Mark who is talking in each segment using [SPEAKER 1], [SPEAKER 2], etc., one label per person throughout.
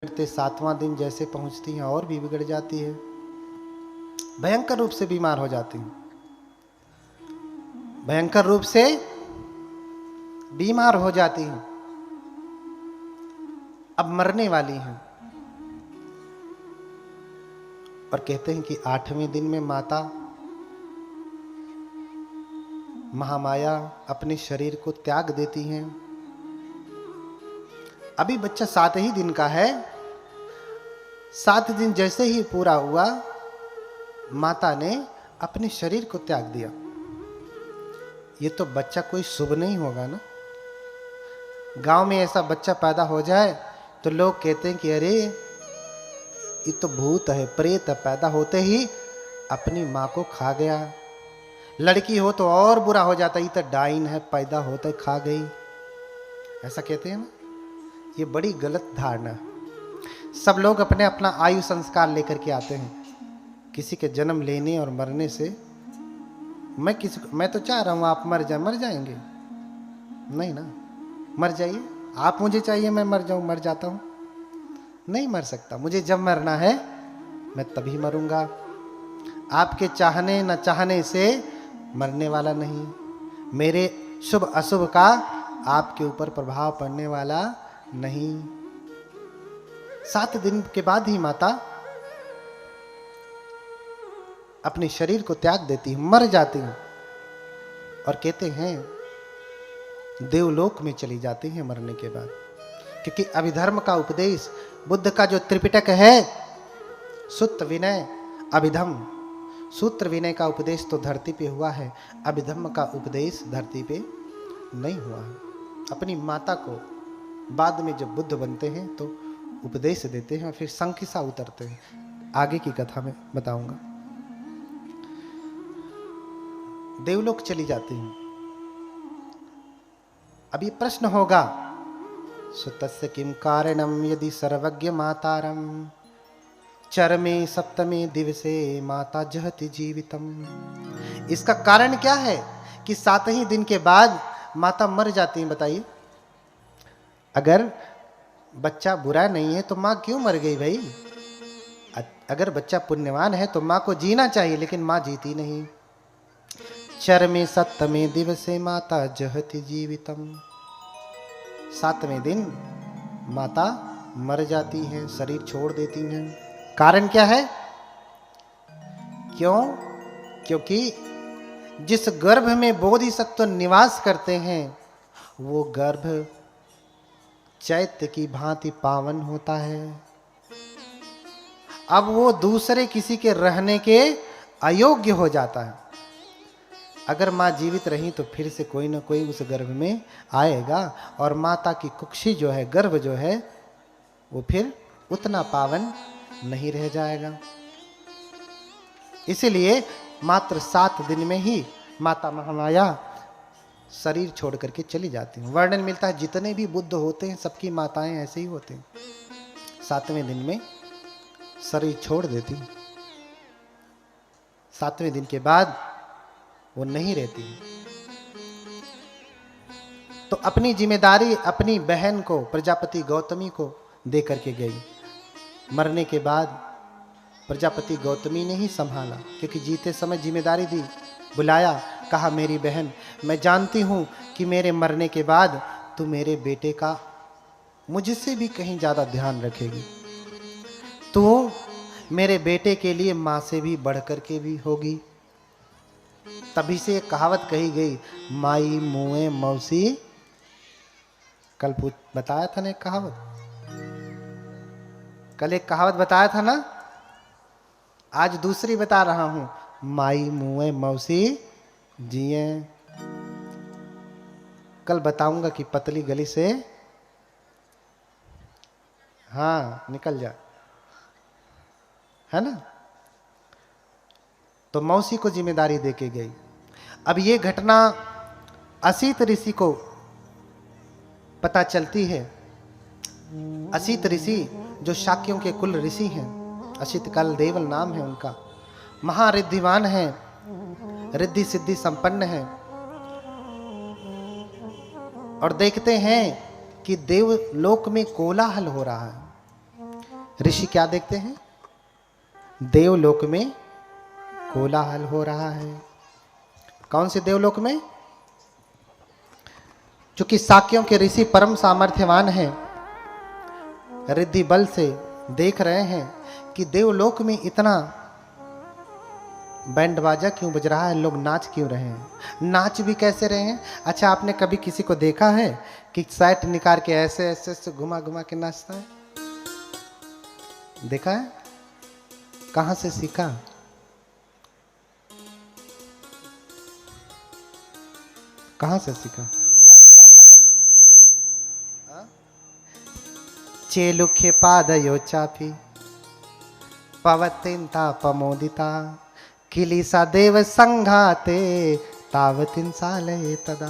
[SPEAKER 1] बिगड़ते 7वां दिन जैसे पहुंचती हैं और भी बिगड़ जाती है, भयंकर रूप से बीमार हो जाती हैं, भयंकर रूप से बीमार हो जाती हैं, अब मरने वाली हैं। और कहते हैं कि 8वें दिन में माता महामाया अपने शरीर को त्याग देती हैं। अभी बच्चा 7 ही दिन का है, 7 दिन जैसे ही पूरा हुआ माता ने अपने शरीर को त्याग दिया। ये तो बच्चा कोई शुभ नहीं होगा ना। गांव में ऐसा बच्चा पैदा हो जाए तो लोग कहते हैं कि अरे ये तो भूत है, प्रेत है, पैदा होते ही अपनी माँ को खा गया। लड़की हो तो और बुरा हो जाता, ये तो डाइन है, पैदा होते खा गई, ऐसा कहते हैं ना। ये बड़ी गलत धारणा। सब लोग अपने अपना आयु संस्कार लेकर के आते हैं। किसी के जन्म लेने और मरने से मैं तो चाह रहा हूं आप मर जाएंगे नहीं ना। मर जाइए, आप मुझे चाहिए मैं मर जाऊं, मर जाता हूं, नहीं मर सकता। मुझे जब मरना है मैं तभी मरूंगा। आपके चाहने न चाहने से मरने वाला नहीं। मेरे शुभ अशुभ का आपके ऊपर प्रभाव पड़ने वाला नहीं। 7 दिन के बाद ही माता अपने शरीर को त्याग देती है, मर जाती है और कहते हैं देवलोक में चली जाती है मरने के बाद। क्योंकि अभिधर्म का उपदेश, बुद्ध का जो त्रिपिटक है, सूत्र विनय अभिधम, सूत्र विनय का उपदेश तो धरती पे हुआ है, अभिधर्म का उपदेश धरती पे नहीं हुआ है। अपनी माता को बाद में जब बुद्ध बनते हैं तो उपदेश देते हैं और फिर संकिसा उतरते हैं। आगे की कथा में बताऊंगा। देवलोक चली जाती हैं। अब ये प्रश्न होगा, सुतस्य किम कारणम यदि सर्वज्ञ मातारम चरमे 7वें दिवसे माता जहति जीवितम। इसका कारण क्या है कि 7 ही दिन के बाद माता मर जाती है? बताइए। अगर बच्चा बुरा नहीं है तो माँ क्यों मर गई भाई? अगर बच्चा पुण्यवान है तो माँ को जीना चाहिए, लेकिन माँ जीती नहीं। चरमे 7वें दिवसे माता जहति जीवितम। 7वें दिन माता मर जाती है, शरीर छोड़ देती हैं। कारण क्या है? क्यों? क्योंकि जिस गर्भ में बोधिसत्व निवास करते हैं वो गर्भ चैत्य की भांति पावन होता है। अब वो दूसरे किसी के रहने के अयोग्य हो जाता है। अगर माँ जीवित रही तो फिर से कोई ना कोई उस गर्भ में आएगा और माता की कुक्षी जो है, गर्भ जो है, वो फिर उतना पावन नहीं रह जाएगा। इसीलिए मात्र 7 दिन में ही माता महामाया शरीर छोड़ करके चली जाती हैं। वर्णन मिलता है जितने भी बुद्ध होते हैं सबकी माताएं ऐसे ही होते हैं, 7वें दिन में शरीर छोड़ देती हैं। 7वें दिन के बाद वो नहीं रहती। तो अपनी जिम्मेदारी अपनी बहन को, प्रजापति गौतमी को दे करके गई। मरने के बाद प्रजापति गौतमी ने ही संभाला, क्योंकि जीते समय जिम्मेदारी दी, बुलाया, कहा मेरी बहन मैं जानती हूं कि मेरे मरने के बाद तू मेरे बेटे का मुझसे भी कहीं ज्यादा ध्यान रखेगी। तू मेरे बेटे के लिए मां से भी बढ़ करके भी होगी। तभी से एक कहावत कही गई, माई मुए मौसी। कल बताया था ना एक कहावत, कल एक कहावत बताया था ना, आज दूसरी बता रहा हूं, माई मुए मौसी जिए। कल बताऊंगा कि पतली गली से हाँ निकल जा, है ना। तो मौसी को जिम्मेदारी देके गई। अब ये घटना असित ऋषि को पता चलती है। असित ऋषि जो शाक्यों के कुल ऋषि हैं, असित काल देवल नाम है उनका, महारिद्धिवान है, रिद्धि सिद्धि संपन्न है। और देखते हैं कि देवलोक में कोलाहल हो रहा है। ऋषि क्या देखते हैं? देवलोक में कोलाहल हो रहा है। कौन से देवलोक में? चूंकि साक्यों के ऋषि परम सामर्थ्यवान हैं, रिद्धि बल से देख रहे हैं कि देवलोक में इतना बैंड बाजा क्यों बज रहा है, लोग नाच क्यों रहे हैं, नाच भी कैसे रहे हैं। अच्छा, आपने कभी किसी को देखा है कि शर्ट निकाल के ऐसे ऐसे ऐसे घुमा घुमा के नाचता है? देखा है? कहां से सीखा? कहां से सीखा? चेलुखे पादयो चापी पवतिंता पमोदिता किलीसा देव संघाते तावतिन सालये तदा।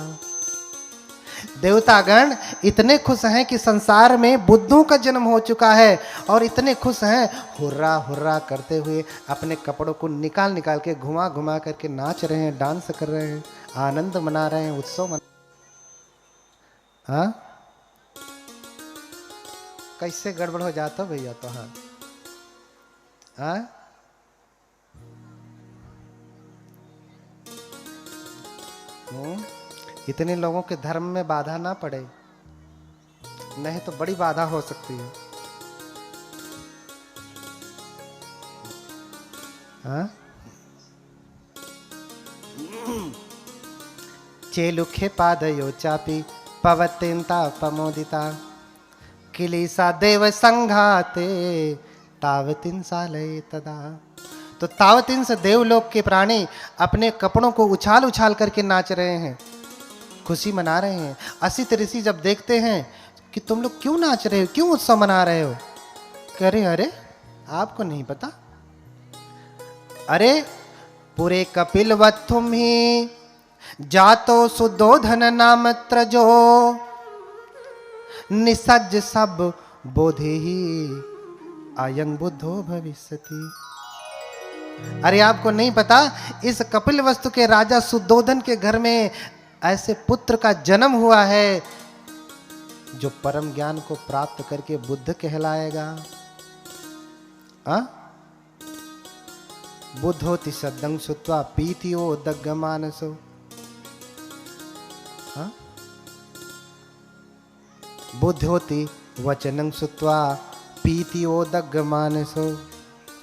[SPEAKER 1] देवतागण इतने खुश हैं कि संसार में बुद्धों का जन्म हो चुका है, और इतने खुश हैं, हुर्रा हुर्रा करते हुए अपने कपड़ों को निकाल निकाल के घुमा घुमा करके नाच रहे हैं, डांस कर रहे हैं, आनंद मना रहे हैं, उत्सव मना। हाँ, कैसे गड़बड़ हो जाता भैया? तो हाँ, हाँ? इतने लोगों के धर्म में बाधा ना पड़े, नहीं तो बड़ी बाधा हो सकती है। हाँ? चेलुखे पादयो चापी पवतिंता पमोदिता किलीसा देव संघाते तावतिन सालये तदा। तो तावतिन से देवलोक के प्राणी अपने कपड़ों को उछाल उछाल करके नाच रहे हैं, खुशी मना रहे हैं। असित ऋषि जब देखते हैं कि तुम लोग क्यों नाच रहे हो, क्यों उत्सव मना रहे हो, कह रहे अरे आपको नहीं पता? अरे पूरे कपिलवत तुम ही जातो सुदोधन नाम त्रजो निसज्ज सब बोधे ही आयं बुद्धो भविष्यति। अरे आपको नहीं पता, इस कपिल वस्तु के राजा सुदोधन के घर में ऐसे पुत्र का जन्म हुआ है जो परम ज्ञान को प्राप्त करके बुद्ध कहलाएगा। बुद्धोति सद्दं सुत्वा पीतियो दग्गमानसो। बुद्धोति वचनं सुत्वा पीतियो दग्गमानसो।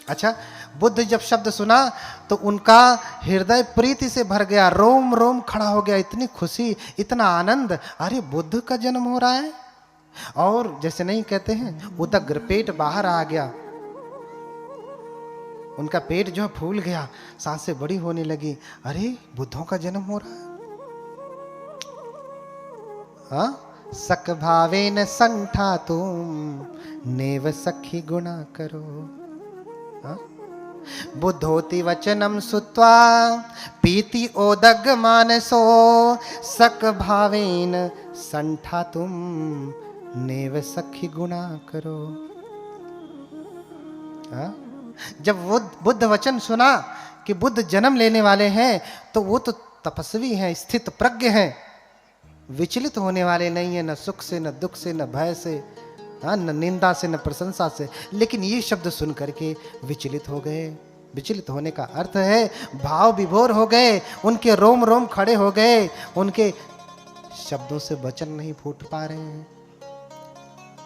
[SPEAKER 1] अच्छा, बुद्ध जब शब्द सुना तो उनका हृदय प्रीति से भर गया, रोम रोम खड़ा हो गया, इतनी खुशी, इतना आनंद, अरे बुद्ध का जन्म हो रहा है। और जैसे नहीं कहते हैं, उदग्र, पेट बाहर आ गया, उनका पेट जो फूल गया, सांसें बड़ी होने लगी, अरे बुद्धों का जन्म हो रहा है। हाँ, सक भावेन संठा तुम नेव सखी गुणा करो। हाँ? बुद्धोति वचनम सुत्वा पीति ओदग मानसो सक भावेन संठा तुम नेव सखी गुणा करो। हाँ? जब वो बुद्ध वचन सुना कि बुद्ध जन्म लेने वाले हैं, तो वो तो तपस्वी हैं, स्थित प्रज्ञ हैं, विचलित होने वाले नहीं है, न सुख से, न दुख से, न भय से, न निंदा से, न प्रशंसा से। लेकिन ये शब्द सुन करके विचलित हो गए। विचलित होने का अर्थ है भाव विभोर हो गए, उनके रोम रोम खड़े हो गए, उनके शब्दों से वचन नहीं फूट पा रहे हैं,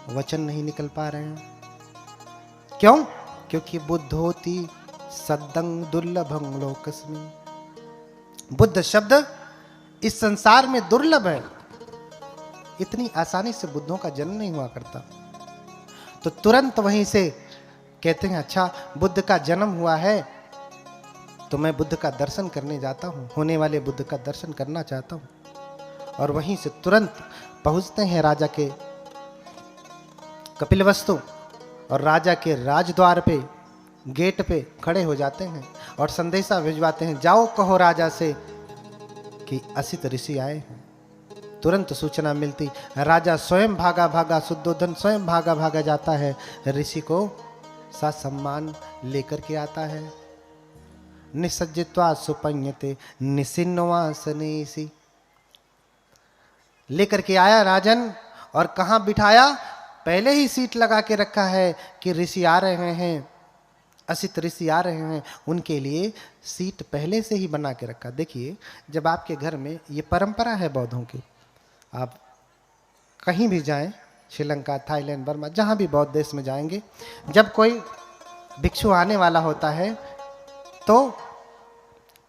[SPEAKER 1] वचन नहीं निकल पा रहे हैं। क्यों? क्योंकि बुद्धोति सद्दं दुर्लभं लोकस्मिन्। बुद्ध शब्द इस संसार में दुर्लभ है, इतनी आसानी से बुद्धों का जन्म नहीं हुआ करता। तो तुरंत वहीं से कहते हैं, अच्छा बुद्ध का जन्म हुआ है तो मैं बुद्ध का दर्शन करने जाता हूँ, होने वाले बुद्ध का दर्शन करना चाहता हूँ। और वहीं से तुरंत पहुँचते हैं राजा के कपिलवस्तु, और राजा के राजद्वार पे, गेट पे खड़े हो जाते हैं और संदेशा भिजवाते हैं, जाओ कहो राजा से कि असित ऋषि आए हैं। तुरंत सूचना मिलती, राजा स्वयं भागा भागा, सुद्धोधन स्वयं भागा भागा जाता है, ऋषि को सम्मान लेकर के आता है। निसज्जित्वा सुपन्यते निसिन्नवासनेसी, लेकर के आया राजन, और कहाँ बिठाया? पहले ही सीट लगा के रखा है कि ऋषि आ रहे हैं, असित ऋषि आ रहे हैं, उनके लिए सीट पहले से ही बना के रखा। देखिए, जब आपके घर में, ये परंपरा है बौद्धों की, आप कहीं भी जाएं, श्रीलंका, थाईलैंड, बर्मा, जहां भी बौद्ध देश में जाएंगे, जब कोई भिक्षु आने वाला होता है तो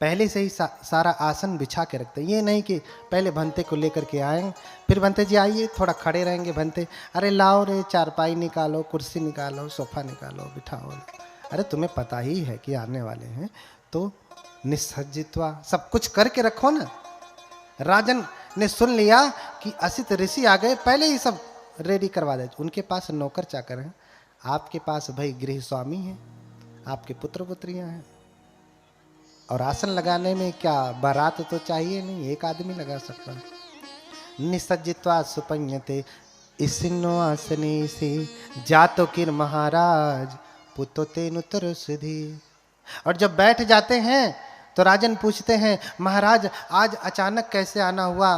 [SPEAKER 1] पहले से ही सारा आसन बिछा के रखते हैं। ये नहीं कि पहले भंते को लेकर के आए, फिर भंते जी आइए, थोड़ा खड़े रहेंगे, भंते अरे लाओ रे, चारपाई निकालो, कुर्सी निकालो, सोफा निकालो, बिठाओ। अरे तुम्हें पता ही है कि आने वाले हैं, तो निस्सज्जित्वा सब कुछ करके रखो ना। राजन ने सुन लिया कि असित ऋषि आ गए, पहले ही सब रेडी करवा दे। उनके पास नौकर चाकर हैं, आपके पास भाई गृह स्वामी हैं, आपके पुत्र पुत्रियां हैं, और आसन लगाने में क्या बारात तो चाहिए नहीं, एक आदमी लगा सकता है। निसज्जित्वा सुपन्यते इसिनो आसने से जातो किर महाराज पुतो तेनुतर सिद्धि। और जब बैठ जाते हैं तो राजन पूछते हैं, महाराज आज अचानक कैसे आना हुआ?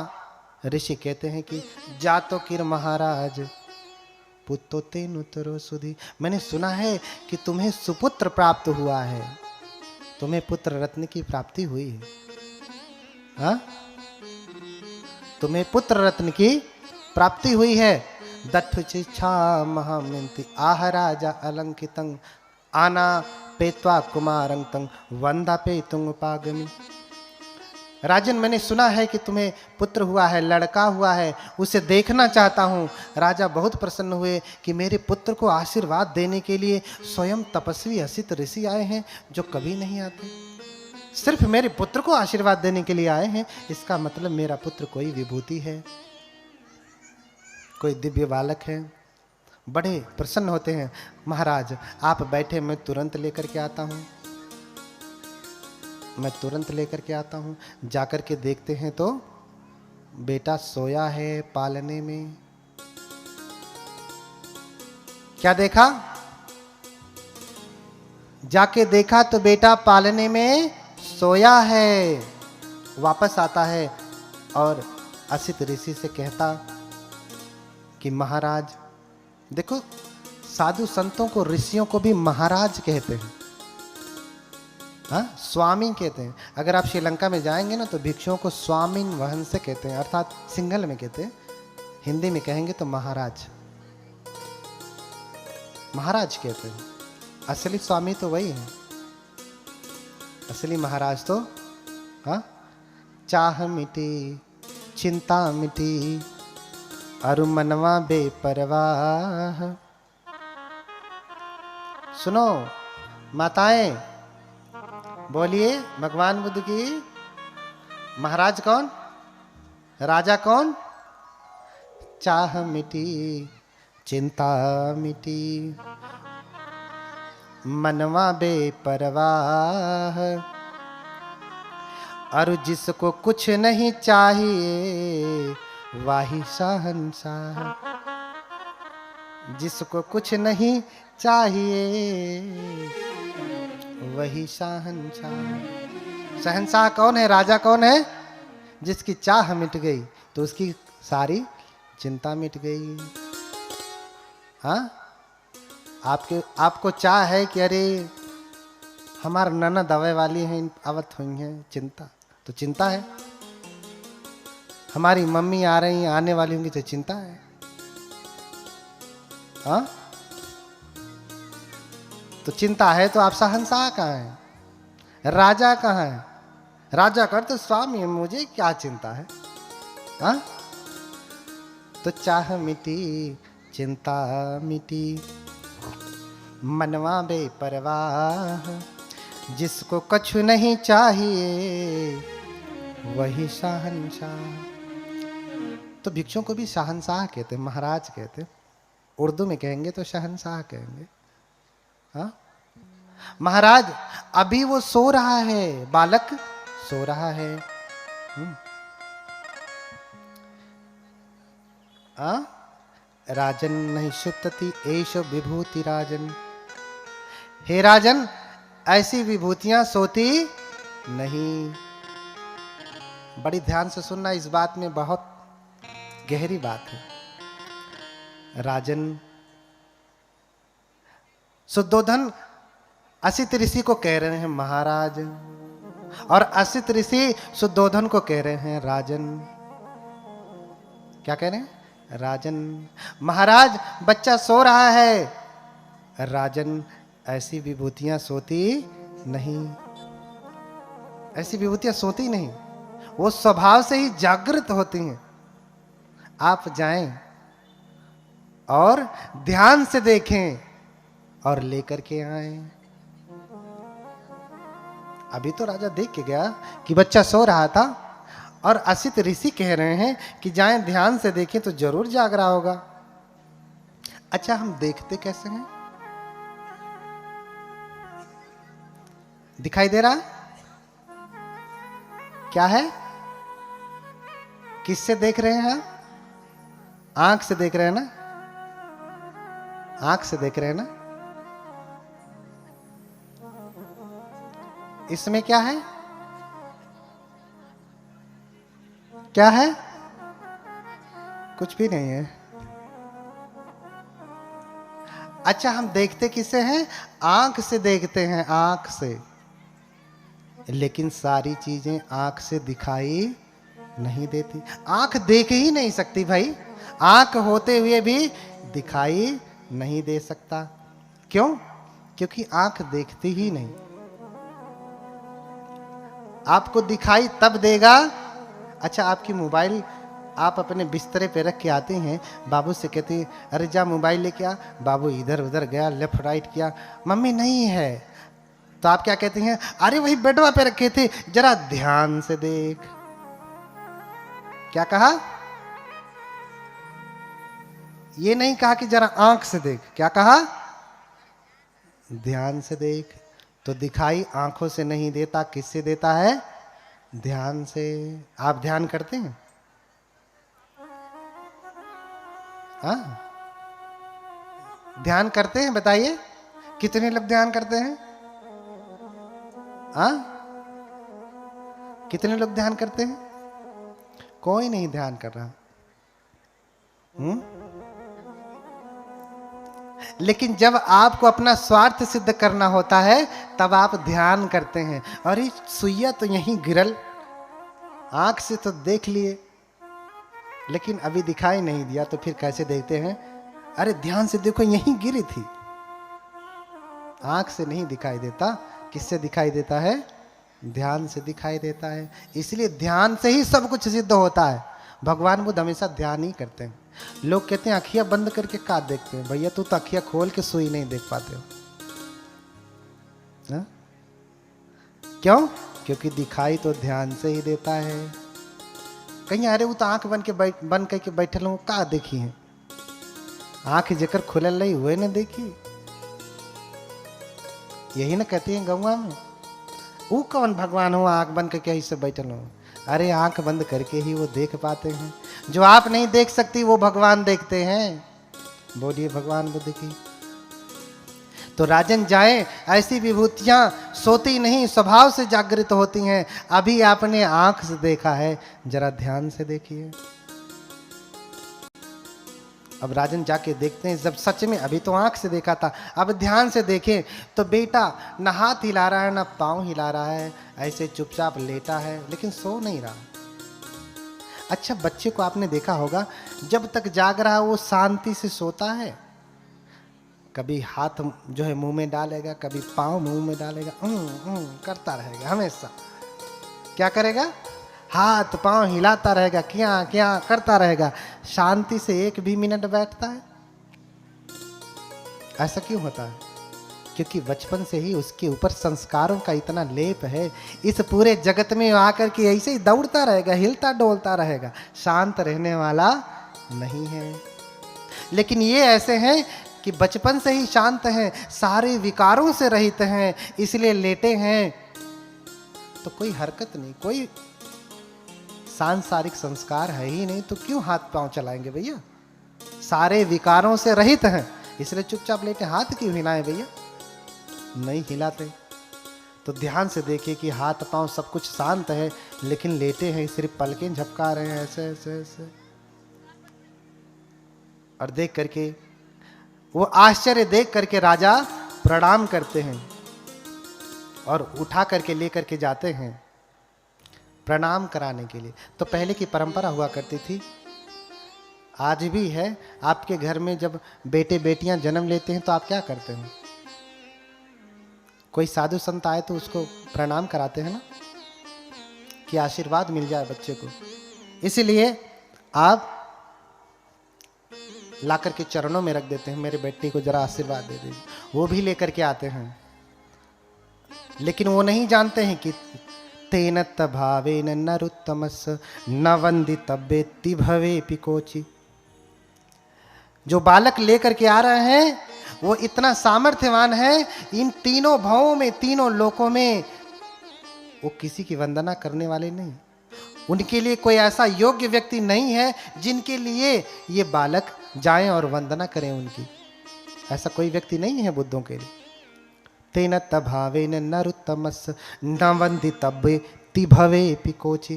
[SPEAKER 1] ऋषि कहते हैं कि जातो किर महाराज पुतो तेनुतर सुधि, मैंने सुना है कि तुम्हें सुपुत्र प्राप्त हुआ है, तुम्हें पुत्र रत्न की प्राप्ति हुई है। हाँ, तुम्हें पुत्र रत्न की प्राप्ति हुई है। दत्तुचिच्छा महामिंति आह राजा अलंकितं आना पेत्वा कुमारं तं वंदापे तुंग उपागमि। राजन, मैंने सुना है कि तुम्हें पुत्र हुआ है, लड़का हुआ है, उसे देखना चाहता हूँ। राजा बहुत प्रसन्न हुए कि मेरे पुत्र को आशीर्वाद देने के लिए स्वयं तपस्वी असित ऋषि आए हैं, जो कभी नहीं आते। सिर्फ मेरे पुत्र को आशीर्वाद देने के लिए आए हैं, इसका मतलब मेरा पुत्र कोई विभूति है, कोई दिव्य बालक है। बड़े प्रसन्न होते हैं। महाराज आप बैठे, मैं तुरंत लेकर के आता हूँ, मैं तुरंत लेकर के आता हूँ। जाकर के देखते हैं तो बेटा सोया है पालने में। क्या देखा? जाके देखा तो बेटा पालने में सोया है। वापस आता है और असित ऋषि से कहता कि महाराज, देखो साधु संतों को, ऋषियों को भी महाराज कहते हैं, हाँ, स्वामी कहते हैं। अगर आप श्रीलंका में जाएंगे ना तो भिक्षुओं को स्वामीन वहन से कहते हैं, अर्थात सिंगल में कहते हैं। हिंदी में कहेंगे तो महाराज, महाराज कहते हैं। असली स्वामी तो वही है, असली महाराज तो, हाँ, चाह मिटी चिंता मिटी अरु मनवा बेपरवाह। सुनो माताएं, बोलिए भगवान बुद्ध की। महाराज कौन? राजा कौन? चाह मिटी चिंता मिटी मनवा बेपरवाह। और जिसको कुछ नहीं चाहिए वाही शहंशाह। जिसको कुछ नहीं चाहिए वही शहंशाह। शहंशाह कौन है? राजा कौन है? जिसकी चाह मिट गई तो उसकी सारी चिंता मिट गई। हाँ, आपको चाह है कि अरे हमारा ननद दवाई वाली है, आवत हुई है, चिंता तो चिंता है। हमारी मम्मी आ रही, आने वाली होंगी तो चिंता है। हाँ, तो चिंता है तो आप शहंशाह कहाँ हैं? राजा कहाँ है? राजा कर तो स्वामी, मुझे क्या चिंता है? हाँ, तो चाह मिटी चिंता मिटी मनवा बेपरवाह। जिसको कछु नहीं चाहिए वही शहंशाह। तो भिक्षुओं को भी शहंशाह कहते हैं, महाराज कहते हैं। उर्दू में कहेंगे तो शहंशाह कहेंगे। हाँ, महाराज अभी वो सो रहा है, बालक सो रहा है। राजन नहीं सुप्तति एष विभूति राजन। हे राजन, ऐसी विभूतियां सोती नहीं। बड़ी ध्यान से सुनना, इस बात में बहुत गहरी बात है। राजन शुद्धोधन असित ऋषि को कह रहे हैं महाराज, और असित ऋषि शुद्धोधन को कह रहे हैं राजन। क्या कह रहे हैं? राजन। महाराज बच्चा सो रहा है। राजन ऐसी विभूतियां सोती नहीं, ऐसी विभूतियां सोती नहीं, वो स्वभाव से ही जागृत होती हैं। आप जाएं और ध्यान से देखें और लेकर के आए। अभी तो राजा देख के गया कि बच्चा सो रहा था, और असित ऋषि कह रहे हैं कि जाएं ध्यान से देखें तो जरूर जाग रहा होगा। अच्छा, हम देखते कैसे हैं? दिखाई दे रहा? क्या है? किससे देख रहे हैं आप? आंख से देख रहे हैं ना? आंख से देख रहे हैं ना? इसमें क्या है? क्या है? कुछ भी नहीं है। अच्छा, हम देखते किससे हैं? आंख से देखते हैं, आंख से। लेकिन सारी चीजें आंख से दिखाई नहीं देती। आंख देख ही नहीं सकती भाई, आंख होते हुए भी दिखाई नहीं दे सकता। क्यों? क्योंकि आंख देखती ही नहीं। आपको दिखाई तब देगा। अच्छा, आपकी मोबाइल आप अपने बिस्तरे पे रख के आते हैं, बाबू से कहते हैं अरे जा मोबाइल लेके आ। बाबू इधर उधर गया, लेफ्ट राइट किया, मम्मी नहीं है। तो आप क्या कहते हैं? अरे वही बेडवा पे रखे थे, जरा ध्यान से देख। क्या कहा? ये नहीं कहा कि जरा आंख से देख, क्या कहा? ध्यान से देख। तो दिखाई आंखों से नहीं देता, किससे देता है? ध्यान से। आप ध्यान करते हैं? हाँ, ध्यान करते हैं? बताइए कितने लोग ध्यान करते हैं? हाँ, कितने लोग ध्यान करते हैं? कोई नहीं ध्यान कर रहा। लेकिन जब आपको अपना स्वार्थ सिद्ध करना होता है तब आप ध्यान करते हैं। और ये सुइया तो यहीं गिरल, आंख से तो देख लिए लेकिन अभी दिखाई नहीं दिया, तो फिर कैसे देखते हैं? अरे ध्यान से देखो, यहीं गिरी थी। आंख से नहीं दिखाई देता, किससे दिखाई देता है? ध्यान से दिखाई देता है। इसलिए ध्यान से ही सब कुछ सिद्ध होता है। भगवान बुद्ध हमेशा ध्यान ही करते हैं। लोग कहते हैं अखियां बंद करके का देखते हैं? भैया तू तो अखियां खोल के सुई नहीं देख पाते हो। हा? क्यों? क्योंकि दिखाई तो ध्यान से ही देता है। कहीं अरे वो तो आंख बंद करके बैठल हूं, का देखी है? आंख जेकर खुलल रही हुए न देखी। यही ना कहती है गौवा में, वो कौन भगवान हो आंख बंद करके ऐसे बैठल हो? अरे आंख बंद करके ही वो देख पाते हैं। जो आप नहीं देख सकती वो भगवान देखते हैं। बोलिए भगवान बुद्ध की। तो राजन जाए, ऐसी विभूतियां सोती नहीं, स्वभाव से जागृत होती हैं। अभी आपने आंख से देखा है, जरा ध्यान से देखिए। अब राजन जाके देखते हैं, जब सच में अभी तो आंख से देखा था, अब ध्यान से देखें तो बेटा न हाथ हिला रहा है न पांव हिला रहा है, ऐसे चुपचाप लेटा है लेकिन सो नहीं रहा। अच्छा, बच्चे को आपने देखा होगा, जब तक जाग रहा है वो शांति से सोता है। कभी हाथ जो है मुंह में डालेगा, कभी पांव मुंह में डालेगा, करता रहेगा हमेशा। क्या करेगा? हाथ पांव हिलाता रहेगा, क्या क्या करता रहेगा। शांति से एक भी मिनट बैठता है? ऐसा क्यों होता है? क्योंकि बचपन से ही उसके ऊपर संस्कारों का इतना लेप है। इस पूरे जगत में आकर के ऐसे ही दौड़ता रहेगा, हिलता डोलता रहेगा, शांत रहने वाला नहीं है। लेकिन ये ऐसे हैं कि बचपन से ही शांत हैं, सारे विकारों से रहित हैं, इसलिए लेटे हैं तो कोई हरकत नहीं, कोई सांसारिक संस्कार है ही नहीं, तो क्यों हाथ पांव चलाएंगे भैया? सारे विकारों से रहित हैं, इसलिए चुपचाप लेटे। हाथ क्यों हिलाएं भैया? नहीं हिलाते। तो ध्यान से देखिए कि हाथ पांव सब कुछ शांत है, लेकिन लेटे हैं, सिर्फ पलकें झपका रहे हैं ऐसे ऐसे ऐसे। और देख करके वो आश्चर्य देख करके राजा प्रणाम करते हैं और उठा करके लेकर के जाते हैं प्रणाम कराने के लिए। तो पहले की परंपरा हुआ करती थी, आज भी है। आपके घर में जब बेटे बेटियां जन्म लेते हैं तो आप क्या करते हैं? कोई साधु संत आए तो उसको प्रणाम कराते हैं ना, कि आशीर्वाद मिल जाए बच्चे को। इसीलिए आप ला करके चरणों में रख देते हैं, मेरे बेटी को जरा आशीर्वाद दे दीजिए। वो भी लेकर के आते हैं, लेकिन वो नहीं जानते हैं कि तेन भावेन नरुत्तमस् न वंदितव्येति भवे पिकोचि। जो बालक लेकर के आ रहे हैं वो इतना सामर्थ्यवान है, इन तीनों भावों में, तीनों लोकों में वो किसी की वंदना करने वाले नहीं। उनके लिए कोई ऐसा योग्य व्यक्ति नहीं है जिनके लिए ये बालक जाएं और वंदना करें उनकी। ऐसा कोई व्यक्ति नहीं है बुद्धों के लिए। तेन भावेन नरुत्तमस् न वंदितव्येति भवे पिकोचि।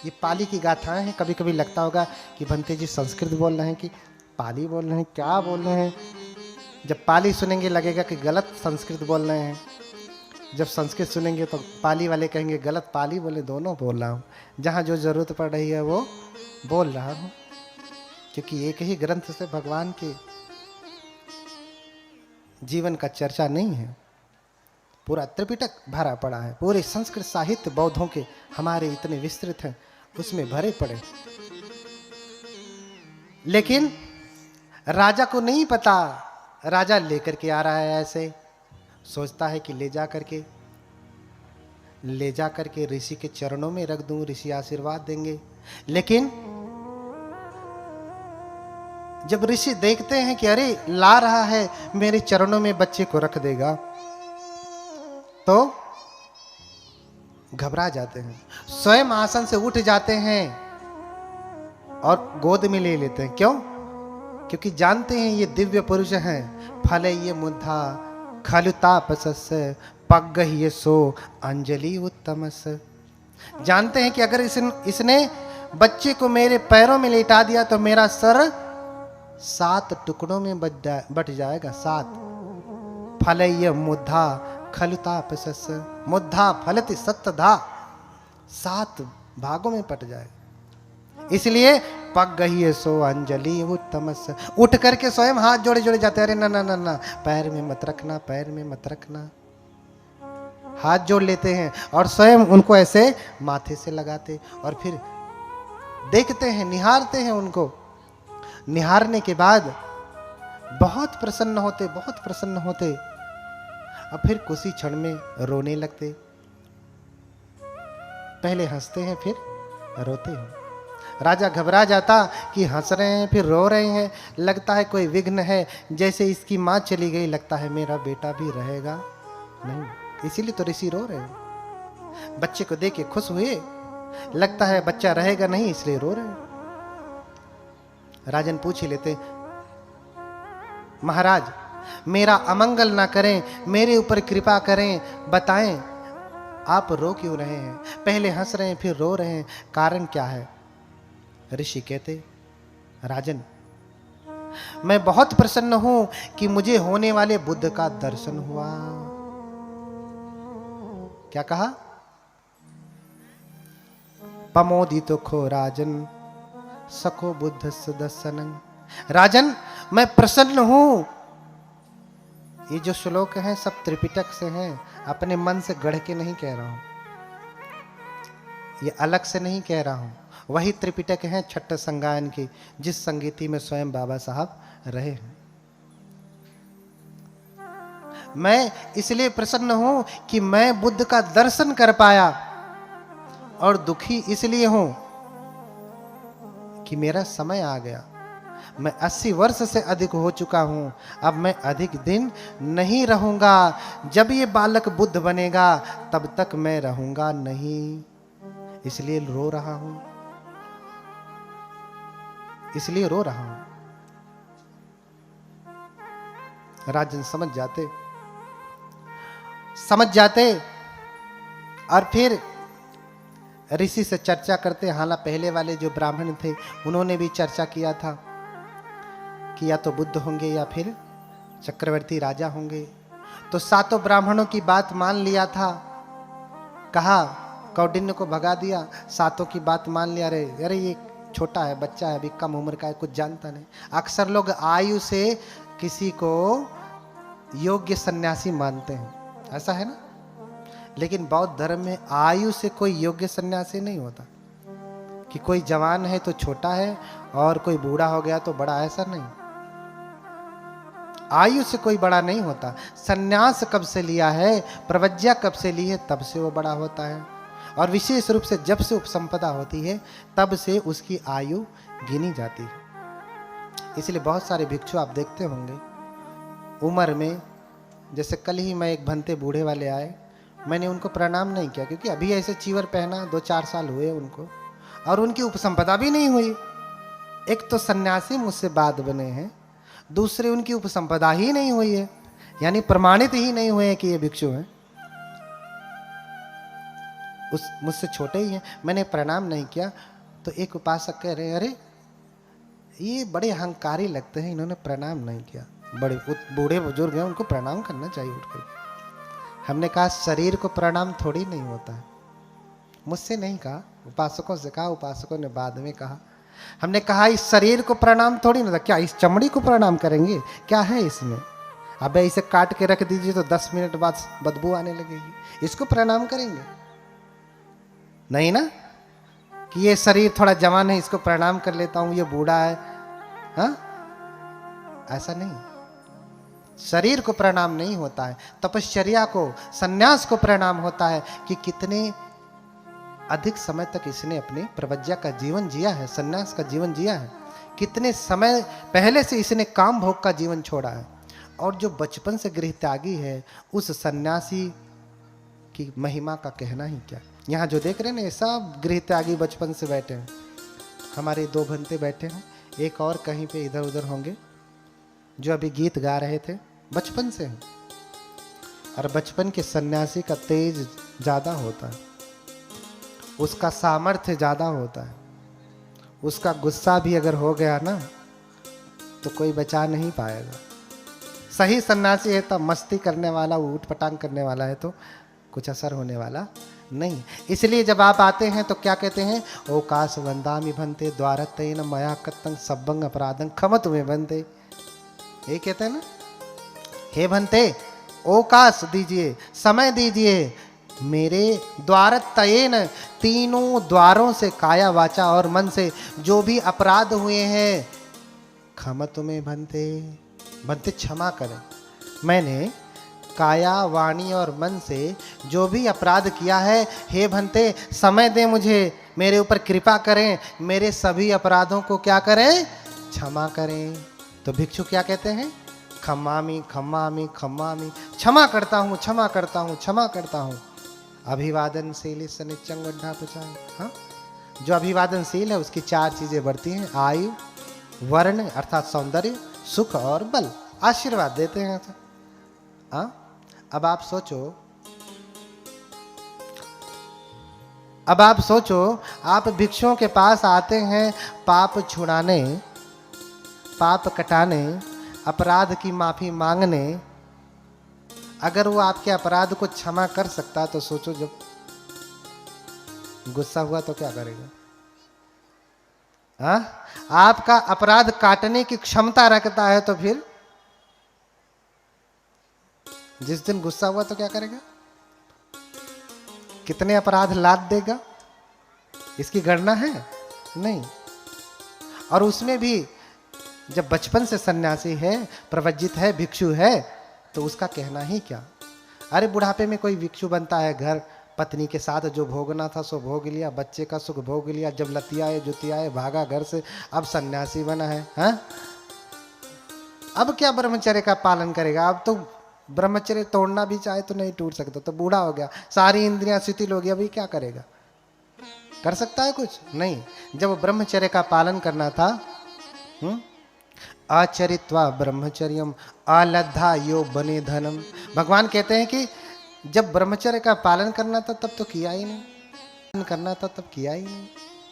[SPEAKER 1] ये पाली की गाथाएं हैं। कभी कभी लगता होगा कि भंते जी संस्कृत बोल रहे हैं कि पाली बोल रहे हैं, क्या बोल रहे हैं। जब पाली सुनेंगे लगेगा कि गलत संस्कृत बोल रहे हैं, जब संस्कृत सुनेंगे तो पाली वाले कहेंगे गलत पाली बोले। दोनों बोल रहा हूँ, जहाँ जो जरूरत पड़ रही है वो बोल रहा हूँ, क्योंकि एक ही ग्रंथ से भगवान के जीवन का चर्चा नहीं है। पूरा त्रिपिटक भरा पड़ा है, पूरे संस्कृत साहित्य बौद्धों के हमारे इतने विस्तृत हैं, उसमें भरे पड़े। लेकिन राजा को नहीं पता, राजा लेकर के आ रहा है, ऐसे सोचता है कि ले जा करके ऋषि के चरणों में रख दूं, ऋषि आशीर्वाद देंगे। लेकिन जब ऋषि देखते हैं कि अरे ला रहा है, मेरे चरणों में बच्चे को रख देगा, तो घबरा जाते हैं, स्वयं आसन से उठ जाते हैं और गोद में ले लेते हैं। क्यों? क्योंकि जानते हैं ये दिव्य पुरुष हैं। फले ये मुद्धा खलुतापसस् पग्गह्य सो अंजलि उत्तमस। जानते हैं कि अगर इसने बच्चे को मेरे पैरों में लेटा दिया तो मेरा सर 7 टुकड़ों में बट जाएगा। 7 फलय मुद्धा खलुतापसस्, मुद्धा फलति सत्तधा, 7 भागों में पट जाएगा। इसलिए पग्गह्य सो अंजलि उत्तमस। उठ करके स्वयं हाथ जोड़े जोड़े जाते, अरे ना ना ना ना, पैर में मत रखना, पैर में मत रखना। हाथ जोड़ लेते हैं और स्वयं उनको ऐसे माथे से लगाते और फिर देखते हैं, निहारते हैं उनको। निहारने के बाद बहुत प्रसन्न होते, बहुत प्रसन्न होते। अब फिर कुछ ही क्षण में रोने लगते। पहले हंसते हैं फिर रोते हैं। राजा घबरा जाता कि हंस रहे हैं फिर रो रहे हैं, लगता है कोई विघ्न है। जैसे इसकी माँ चली गई, लगता है मेरा बेटा भी रहेगा नहीं, इसीलिए तो ऋषि रो रहे हैं। बच्चे को देख के खुश हुए, लगता है बच्चा रहेगा नहीं, इसलिए रो रहे हैं। राजन पूछ ही लेते, महाराज मेरा अमंगल ना करें, मेरे ऊपर कृपा करें, बताएं आप रो क्यों रहे हैं? पहले हंस रहे हैं फिर रो रहे हैं, कारण क्या है? ऋषि कहते, राजन मैं बहुत प्रसन्न हूं कि मुझे होने वाले बुद्ध का दर्शन हुआ। क्या कहा? पमोदितो खो राजन सको बुद्ध दर्शनं। राजन मैं प्रसन्न हूं। ये जो श्लोक हैं सब त्रिपिटक से हैं, अपने मन से गढ़ के नहीं कह रहा हूं, ये अलग से नहीं कह रहा हूं। वही त्रिपिटक है छठ संगायन की, जिस संगीति में स्वयं बाबा साहब रहे हैं। मैं इसलिए प्रसन्न हूं कि मैं बुद्ध का दर्शन कर पाया, और दुखी इसलिए हूं कि मेरा समय आ गया। मैं 80 वर्ष से अधिक हो चुका हूं, अब मैं अधिक दिन नहीं रहूंगा। जब ये बालक बुद्ध बनेगा तब तक मैं रहूंगा नहीं, इसलिए रो रहा हूं, इसलिए रो रहा हूं। राजन समझ जाते और फिर ऋषि से चर्चा करते। हालांकि पहले वाले जो ब्राह्मण थे उन्होंने भी चर्चा किया था कि या तो बुद्ध होंगे या फिर चक्रवर्ती राजा होंगे, तो सातों ब्राह्मणों की बात मान लिया था, कहा कौंडिन्य को भगा दिया, सातों की बात मान लिया। अरे अरे ये छोटा है, बच्चा है, अभी कम उम्र का है, कुछ जानता नहीं। अक्सर लोग आयु से किसी को योग्य सन्यासी मानते हैं, ऐसा है ना। लेकिन बौद्ध धर्म में आयु से कोई योग्य सन्यासी नहीं होता, कि कोई जवान है तो छोटा है और कोई बूढ़ा हो गया तो बड़ा, ऐसा नहीं। आयु से कोई बड़ा नहीं होता। सन्यास कब से लिया है, प्रवज्ञा कब से ली है, तब से वो बड़ा होता है। और विशेष रूप से जब से उपसंपदा होती है तब से उसकी आयु गिनी जाती है। इसलिए बहुत सारे भिक्षु आप देखते होंगे उम्र में, जैसे कल ही मैं एक भंते बूढ़े वाले आए, मैंने उनको प्रणाम नहीं किया, क्योंकि अभी ऐसे चीवर पहना, 2-4 साल हुए उनको, और उनकी उपसंपदा भी नहीं हुई। एक तो सन्यासी मुझसे बाद बने हैं, दूसरे उनकी उपसंपदा ही नहीं हुई है, यानी प्रमाणित ही नहीं हुए हैं कि ये भिक्षु हैं, मुझसे छोटे ही हैं। मैंने प्रणाम नहीं किया तो एक उपासक कह रहे, अरे ये बड़े अहंकारी लगते हैं, इन्होंने प्रणाम नहीं किया। बड़े बूढ़े बुजुर्ग हैं, उनको प्रणाम करना चाहिए उठकर। हमने कहा शरीर को प्रणाम थोड़ी नहीं होता है। मुझसे नहीं कहा, उपासकों से कहा, उपासकों ने बाद में कहा। हमने कहा इस शरीर को प्रणाम थोड़ी नहीं होता, क्या इस चमड़ी को प्रणाम करेंगे, क्या है इसमें? अब इसे काट के रख दीजिए तो 10 मिनट बाद बदबू आने लगेगी, इसको प्रणाम करेंगे? नहीं ना, कि ये शरीर थोड़ा जवान है, इसको प्रणाम कर लेता हूं, ये बूढ़ा है, हाँ? ऐसा नहीं, शरीर को प्रणाम नहीं होता है। तपश्चर्या को, सन्यास को प्रणाम होता है कि कितने अधिक समय तक इसने अपने प्रवज्ञा का जीवन जिया है, सन्यास का जीवन जिया है, कितने समय पहले से इसने काम भोग का जीवन छोड़ा है। और जो बचपन से गृह त्यागी है, उस सन्यासी की महिमा का कहना ही क्या। यहाँ जो देख रहे हैं ना, सब गृह त्यागी बचपन से बैठे हैं। हमारे 2 भंते बैठे हैं, एक और कहीं पे इधर उधर होंगे, जो अभी गीत गा रहे थे, बचपन से हैं। और बचपन के सन्यासी का तेज ज़्यादा होता है, उसका सामर्थ्य ज़्यादा होता है, उसका गुस्सा भी अगर हो गया ना तो कोई बचा नहीं पाएगा। सही सन्यासी है तब मस्ती करने वाला, ऊट पटांग करने वाला है तो कुछ असर होने वाला नहीं। इसलिए जब आप आते हैं तो क्या कहते हैं, ओकाश वंदामि भंते द्वारतेन मया कत्तं सब्बंग अपराधं खमतु मे भंते। ये कहते हैं ना, हे भंते ओकाश दीजिए, समय दीजिए, मेरे द्वारतयेन, तीनों द्वारों से, काया वाचा और मन से जो भी अपराध हुए हैं, खमतु मे भंते, भंते क्षमा करें। मैंने काया वाणी और मन से जो भी अपराध किया है, हे भंते समय दे मुझे, मेरे ऊपर कृपा करें, मेरे सभी अपराधों को क्या करें, क्षमा करें। तो भिक्षु क्या कहते हैं, खम्मामी खम्मामी खम्मामी, क्षमा करता हूँ, क्षमा करता हूँ, क्षमा करता हूँ। अभिवादनशील सनिच्चं वड्ढा पचाए। हाँ, जो अभिवादनशील है उसकी 4 चीजें बढ़ती हैं, आयु, वर्ण अर्थात सौंदर्य, सुख और बल, आशीर्वाद देते हैं। हाँ, अब आप सोचो, आप भिक्षुओं के पास आते हैं पाप छुड़ाने, पाप कटाने, अपराध की माफी मांगने। अगर वो आपके अपराध को क्षमा कर सकता तो सोचो जब गुस्सा हुआ तो क्या करेगा? हाँ, आपका अपराध काटने की क्षमता रखता है तो फिर जिस दिन गुस्सा हुआ तो क्या करेगा? कितने अपराध लाद देगा, इसकी गणना है नहीं। और उसमें भी जब बचपन से सन्यासी है, प्रवज्जित है, भिक्षु है, तो उसका कहना ही क्या। अरे बुढ़ापे में कोई भिक्षु बनता है, घर पत्नी के साथ जो भोगना था सो भोग लिया, बच्चे का सुख भोग लिया, जब लतियाए जुतियाए भागा घर से, अब सन्यासी बना है। हाँ, अब क्या ब्रह्मचर्य का पालन करेगा? अब तो ब्रह्मचर्य तोड़ना भी चाहे तो नहीं टूट सकता, तो बूढ़ा हो गया, सारी इंद्रियां शिथिल हो गई, अभी क्या करेगा? कर सकता है कुछ नहीं। जब ब्रह्मचर्य का पालन करना था, आचरित्वा ब्रह्मचर्यम अलब्धा यो बने धनम। भगवान कहते हैं कि जब ब्रह्मचर्य का पालन करना था तब तो किया ही नहीं, करना था तब किया ही नहीं।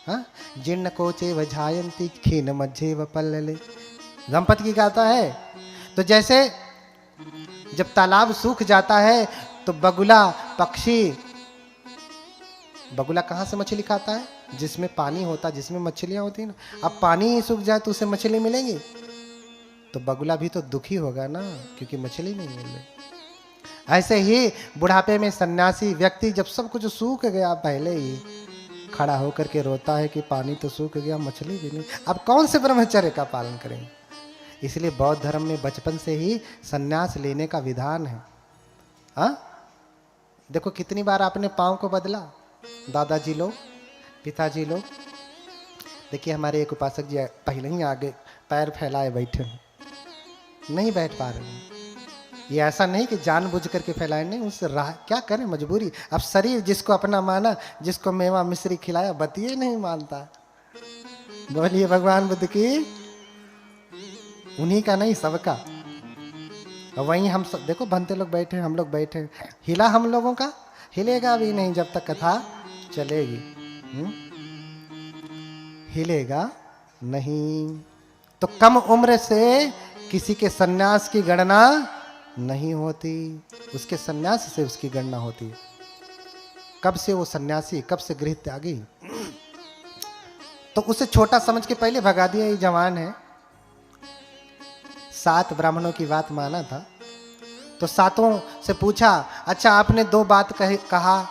[SPEAKER 1] हाँ, जीर्ण कोचे वजायंती खीन मज्जे व पल्लले, दंपति की गाता है। तो जैसे जब तालाब सूख जाता है तो बगुला पक्षी, बगुला कहाँ से मछली खाता है? जिसमें पानी होता, जिसमें मछलियां होती है ना। अब पानी ही सूख जाए तो उसे मछली मिलेंगी? तो बगुला भी तो दुखी होगा ना, क्योंकि मछली नहीं मिल रही। ऐसे ही बुढ़ापे में सन्यासी व्यक्ति जब सब कुछ सूख गया, पहले ही खड़ा होकर के रोता है कि पानी तो सूख गया, मछली भी नहीं, अब कौन से ब्रह्मचर्य का पालन करेंगे। इसलिए बौद्ध धर्म में बचपन से ही सन्यास लेने का विधान है। हाँ, देखो कितनी बार आपने पाँव को बदला, दादाजी लोग, पिताजी लोग। देखिए हमारे एक उपासक जी पहले ही आगे पैर फैलाए बैठे हैं, नहीं बैठ पा रहे हैं। ये ऐसा नहीं कि जानबूझ करके फैलाए, नहीं, उससे राह क्या करें, मजबूरी। अब शरीर जिसको अपना माना, जिसको मेवा मिश्री खिलाया, बतिए नहीं मानता। बोलिए भगवान बुद्ध की, उन्हीं का नहीं सबका। और वहीं हम सब देखो भंते लोग बैठे, हम लोग बैठे, हिला हम लोगों का, हिलेगा भी नहीं जब तक कथा चलेगी। हिलेगा नहीं। तो कम उम्र से किसी के सन्यास की गणना नहीं होती, उसके सन्यास से उसकी गणना होती है। कब से वो सन्यासी, कब से गृह त्यागी, तो उसे छोटा समझ के पहले भगा दिया, ये जवान है। 7 ब्राह्मणों की बात माना था, तो 7 से पूछा, अच्छा आपने 2 बात कहा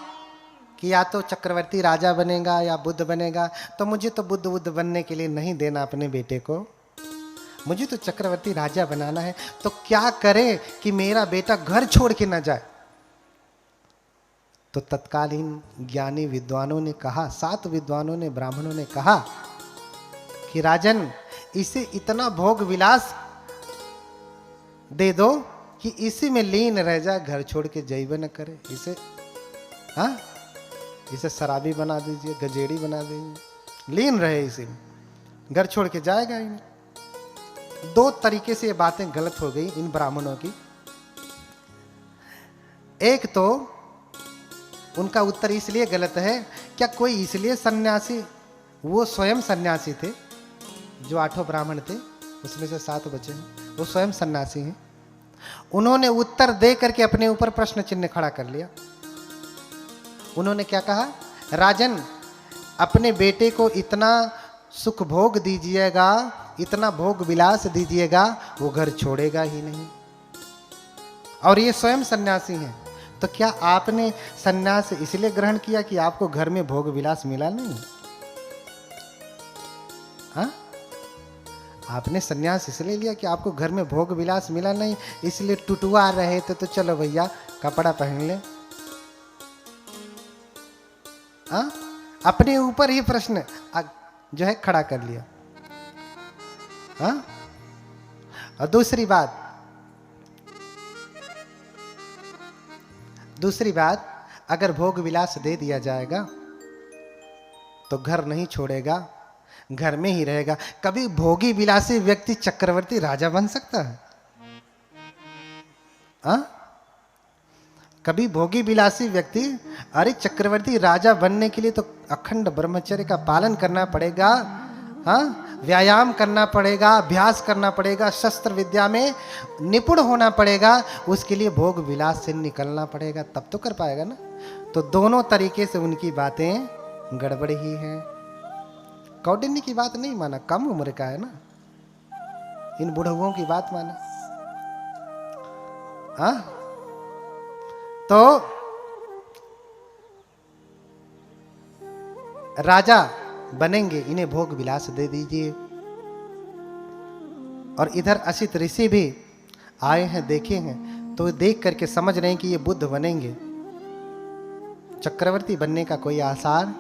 [SPEAKER 1] कि या तो चक्रवर्ती राजा बनेगा या बुद्ध बनेगा, तो मुझे तो बुद्ध बनने के लिए नहीं देना अपने बेटे को, मुझे तो चक्रवर्ती राजा बनाना है। तो क्या करे कि मेरा बेटा घर छोड़ के न जाए। तो तत्कालीन ज्ञानी विद्वानों ने कहा, 7 विद्वानों ने, ब्राह्मणों ने कहा कि राजन, इसे इतना भोग विलास दे दो कि इसी में लीन रह जाए, घर छोड़ के जैब न करे। इसे हाँ, इसे शराबी बना दीजिए, गजेड़ी बना दीजिए, लीन रहे इसी में, घर छोड़ के जाएगा ही नहीं। 2 तरीके से ये बातें गलत हो गई इन ब्राह्मणों की। एक तो उनका उत्तर इसलिए गलत है, क्या कोई इसलिए सन्यासी, वो स्वयं सन्यासी थे, जो 8 ब्राह्मण थे उसमें से 7 बचे हैं, वो स्वयं सन्यासी हैं। उन्होंने उत्तर दे करके अपने ऊपर प्रश्न चिन्ह खड़ा कर लिया। उन्होंने क्या कहा, राजन अपने बेटे को इतना सुख भोग दीजिएगा, इतना भोग विलास दीजिएगा, वो घर छोड़ेगा ही नहीं। और ये स्वयं सन्यासी हैं, तो क्या आपने सन्यास इसलिए ग्रहण किया कि आपको घर में भोग विलास मिला नहीं? हाँ, आपने सन्यास इसलिए लिया कि आपको घर में भोग विलास मिला नहीं, इसलिए टुटुआ रहे थे, तो चलो भैया कपड़ा पहन ले। हाँ, अपने ऊपर ही प्रश्न जो है खड़ा कर लिया। हाँ, और दूसरी बात, अगर भोग विलास दे दिया जाएगा तो घर नहीं छोड़ेगा, घर में ही रहेगा। कभी भोगी विलासी व्यक्ति चक्रवर्ती राजा बन सकता है? हाँ, कभी भोगी विलासी व्यक्ति, अरे चक्रवर्ती राजा बनने के लिए तो अखंड ब्रह्मचर्य का पालन करना पड़ेगा। हाँ, व्यायाम करना पड़ेगा, अभ्यास करना पड़ेगा, शस्त्र विद्या में निपुण होना पड़ेगा, उसके लिए भोग विलास से निकलना पड़ेगा, तब तो कर पाएगा ना। तो दोनों तरीके से उनकी बातें गड़बड़ ही हैं। कौंडिन्य की बात नहीं माना, कम उम्र का है ना, इन बुढ़उओं की बात माना। हाँ, तो राजा बनेंगे, इन्हें भोग विलास दे दीजिए। और इधर असित ऋषि भी आए हैं, देखे हैं, तो देख करके समझ रहे हैं कि ये बुद्ध बनेंगे, चक्रवर्ती बनने का कोई आसार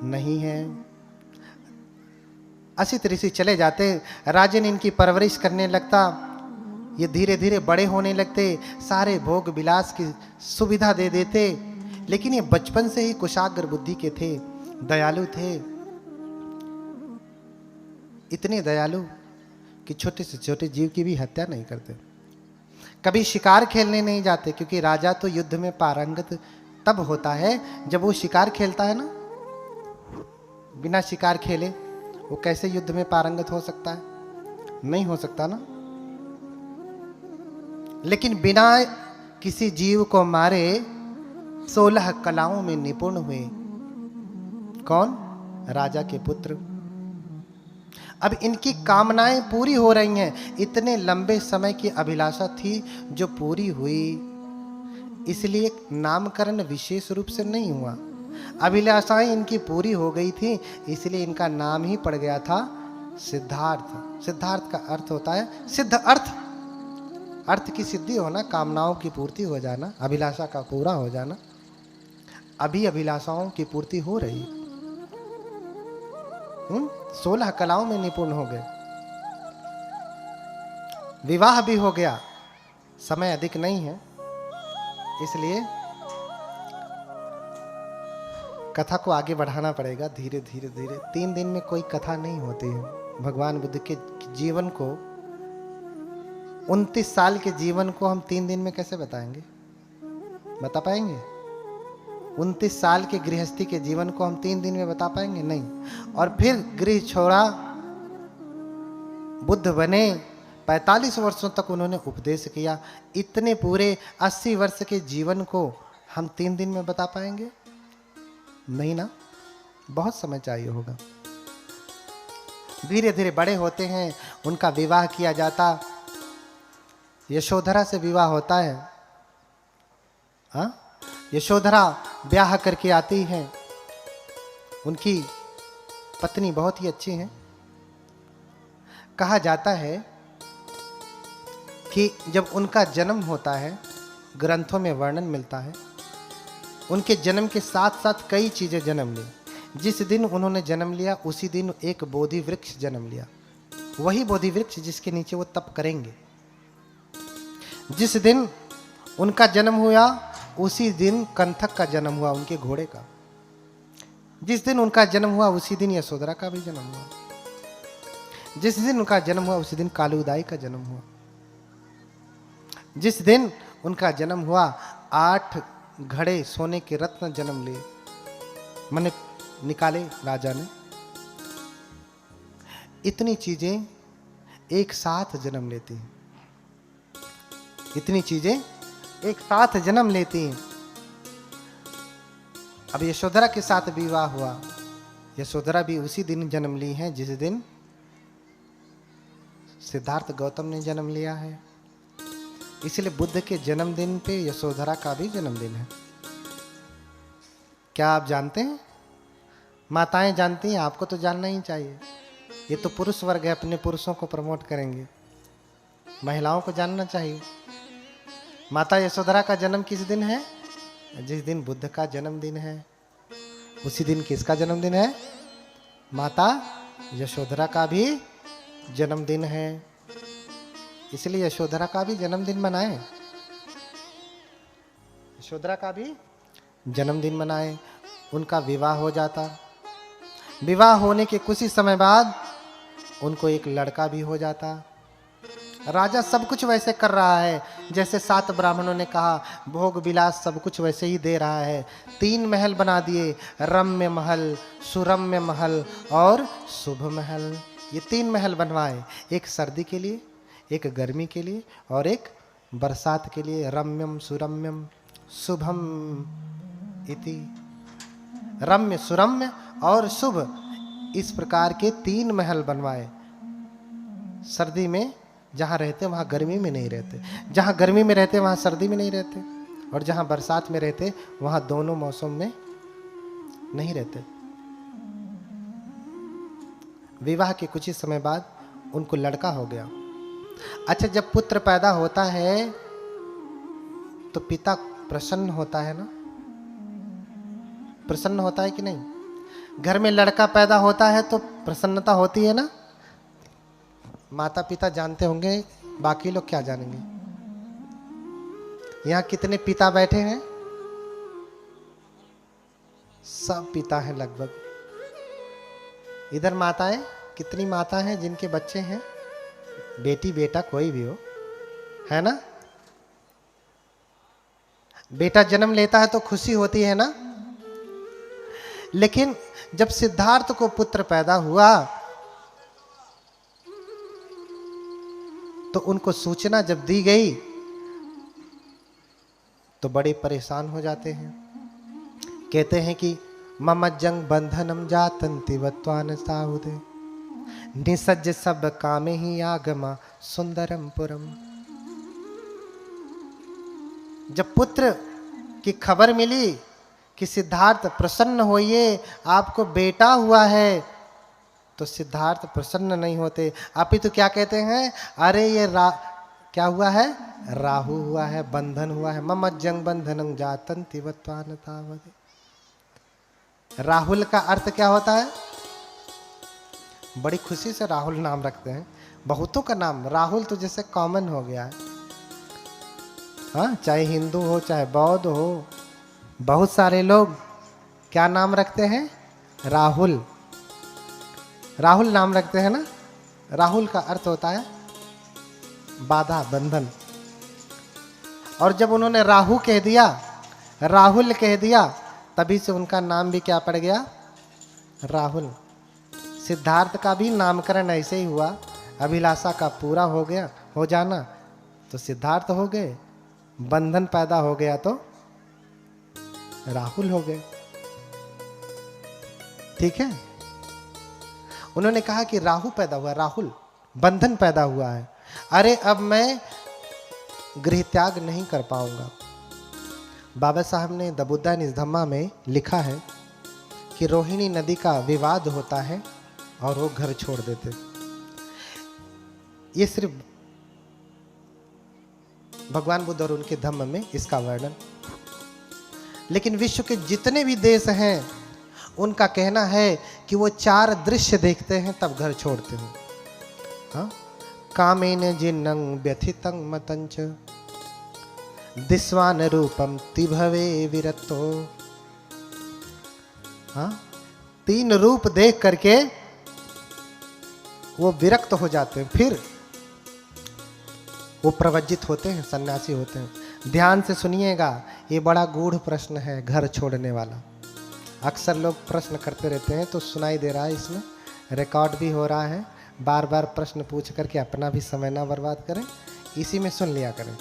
[SPEAKER 1] नहीं है। असित ऋषि चले जाते, राजन इनकी परवरिश करने लगता, ये धीरे धीरे बड़े होने लगते, सारे भोग विलास की सुविधा दे देते। लेकिन ये बचपन से ही कुशाग्र बुद्धि के थे, दयालु थे, इतने दयालु कि छोटे से छोटे जीव की भी हत्या नहीं करते। कभी शिकार खेलने नहीं जाते, क्योंकि राजा तो युद्ध में पारंगत तब होता है जब वो शिकार खेलता है ना। बिना शिकार खेले वो कैसे युद्ध में पारंगत हो सकता है? नहीं हो सकता ना। लेकिन बिना किसी जीव को मारे 16 कलाओं में निपुण हुए। कौन? राजा के पुत्र। अब इनकी कामनाएं पूरी हो रही हैं। इतने लंबे समय की अभिलाषा थी जो पूरी हुई, इसलिए नामकरण विशेष रूप से नहीं हुआ। अभिलाषाएं इनकी पूरी हो गई थी, इसलिए इनका नाम ही पड़ गया था सिद्धार्थ। सिद्धार्थ का अर्थ होता है सिद्ध अर्थ। अर्थ की सिद्धि होना, कामनाओं की पूर्ति हो जाना, अभिलाषा का पूरा हो जाना। अभी अभिलाषाओं की पूर्ति हो रही। 16 कलाओं में निपुण हो गए, विवाह भी हो गया। समय अधिक नहीं है, इसलिए कथा को आगे बढ़ाना पड़ेगा धीरे धीरे धीरे। 3 दिन में कोई कथा नहीं होती है। भगवान बुद्ध के जीवन को, 29 साल के जीवन को हम 3 दिन में कैसे बताएंगे? बता पाएंगे? 29 साल के गृहस्थी के जीवन को हम 3 दिन में बता पाएंगे? नहीं। और फिर गृह छोड़ा, बुद्ध बने, 45 वर्षों तक उन्होंने उपदेश किया। इतने पूरे 80 वर्ष के जीवन को हम 3 दिन में बता पाएंगे? नहीं ना, बहुत समय चाहिए होगा। धीरे धीरे बड़े होते हैं, उनका विवाह किया जाता। यशोधरा से विवाह होता है। हाँ, यशोधरा ब्याह करके आती है। उनकी पत्नी बहुत ही अच्छी है। कहा जाता है कि जब उनका जन्म होता है, ग्रंथों में वर्णन मिलता है, उनके जन्म के साथ साथ कई चीजें जन्म ली। जिस दिन उन्होंने जन्म लिया उसी दिन एक बोधि वृक्ष जन्म लिया। वही बोधि वृक्ष जिसके नीचे वो तप करेंगे। जिस दिन उनका जन्म हुआ उसी दिन कंथक का जन्म हुआ, उनके घोड़े का। जिस दिन उनका जन्म हुआ उसी दिन यशोधरा का भी जन्म हुआ। जिस दिन उनका जन्म हुआ उसी दिन कालूदाई का जन्म हुआ। जिस दिन उनका जन्म हुआ 8 घड़े सोने के रत्न जन्म लिए, मैंने निकाले राजा ने। इतनी चीजें एक साथ जन्म लेती हैं। इतनी चीजें एक साथ जन्म लेती हैं। अब यशोधरा के साथ विवाह हुआ। यशोधरा भी उसी दिन जन्म ली है जिस दिन सिद्धार्थ गौतम ने जन्म लिया है। इसलिए बुद्ध के जन्मदिन पे यशोधरा का भी जन्मदिन है। क्या आप जानते हैं? माताएं जानती हैं, आपको तो जानना ही चाहिए। ये तो पुरुष वर्ग है, अपने पुरुषों को प्रमोट करेंगे। महिलाओं को जानना चाहिए। माता यशोधरा का जन्म किस दिन है? जिस दिन बुद्ध का जन्मदिन है उसी दिन किसका जन्मदिन है? माता यशोधरा का भी जन्मदिन है। इसलिए यशोधरा का भी जन्मदिन मनाएं। यशोधरा का भी जन्मदिन मनाएं। उनका विवाह हो जाता। विवाह होने के कुछ ही समय बाद उनको एक लड़का भी हो जाता। राजा सब कुछ वैसे कर रहा है जैसे 7 ब्राह्मणों ने कहा। भोग विलास सब कुछ वैसे ही दे रहा है। 3 महल बना दिए, रम्य महल, सुरम्य महल और शुभ महल। ये 3 महल बनवाए, एक सर्दी के लिए, एक गर्मी के लिए और एक बरसात के लिए। रम्यम सुरम्यम शुभम इति। रम्य, सुरम्य और शुभ, इस प्रकार के 3 महल बनवाए। सर्दी में जहाँ रहते वहाँ गर्मी में नहीं रहते, जहाँ गर्मी में रहते वहाँ सर्दी में नहीं रहते, और जहाँ बरसात में रहते वहाँ दोनों मौसम में नहीं रहते। विवाह के कुछ ही समय बाद उनको लड़का हो गया। अच्छा, जब पुत्र पैदा होता है तो पिता प्रसन्न होता है ना? प्रसन्न होता है कि नहीं? घर में लड़का पैदा होता है तो प्रसन्नता होती है ना? माता पिता जानते होंगे, बाकी लोग क्या जानेंगे। यहाँ कितने पिता बैठे हैं? सब पिता हैं लगभग। इधर माताएं, कितनी माता हैं जिनके बच्चे हैं? बेटी बेटा कोई भी हो, है ना? बेटा जन्म लेता है तो खुशी होती है ना? लेकिन जब सिद्धार्थ को पुत्र पैदा हुआ तो उनको सूचना जब दी गई तो बड़े परेशान हो जाते हैं। कहते हैं कि ममज्जंग बंधनम जातंति वत्वान साहुदे निसज्ज सब कामे ही आगमा सुंदरम पुरम। जब पुत्र की खबर मिली कि सिद्धार्थ प्रसन्न होइए, आपको बेटा हुआ है, तो सिद्धार्थ प्रसन्न नहीं होते, अपितु क्या कहते हैं, अरे ये क्या हुआ है, राहु हुआ है, बंधन हुआ है। ममज्जंग बंधनं जातंति वत्वान तावदे। राहुल का अर्थ क्या होता है? बड़ी खुशी से राहुल नाम रखते हैं। बहुतों का नाम राहुल तो जैसे कॉमन हो गया है, हाँ, चाहे हिंदू हो चाहे बौद्ध हो, बहुत सारे लोग क्या नाम रखते हैं, राहुल। राहुल नाम रखते हैं ना। राहुल का अर्थ होता है बाधा, बंधन। और जब उन्होंने राहु कह दिया, राहुल कह दिया, तभी से उनका नाम भी क्या पड़ गया, राहुल। सिद्धार्थ का भी नामकरण ऐसे ही हुआ, अभिलाषा का पूरा हो गया, हो जाना तो सिद्धार्थ हो गए, बंधन पैदा हो गया तो राहुल हो गए। ठीक है। उन्होंने कहा कि राहु पैदा हुआ, राहुल, बंधन पैदा हुआ है। अरे अब मैं गृह त्याग नहीं कर पाऊंगा। बाबा साहब ने द बुद्धा इन हिज धम्मा में लिखा है कि रोहिणी नदी का विवाद होता है और वो घर छोड़ देते। ये सिर्फ भगवान बुद्ध और उनके धम्म में इसका वर्णन। लेकिन विश्व के जितने भी देश हैं उनका कहना है कि वो 4 दृश्य देखते हैं तब घर छोड़ते हैं। हाँ, कामेन जिन्नं व्यथितं मतंच दिस्वान रूपम तिभवे विरतो। हाँ, 3 रूप देख करके वो विरक्त हो जाते हैं, फिर वो प्रवज्जित होते हैं, सन्यासी होते हैं। ध्यान से सुनिएगा, ये बड़ा गूढ़ प्रश्न है घर छोड़ने वाला। अक्सर लोग प्रश्न करते रहते हैं, तो सुनाई दे रहा है, इसमें रिकॉर्ड भी हो रहा है। बार बार प्रश्न पूछ करके अपना भी समय ना बर्बाद करें, इसी में सुन लिया करें।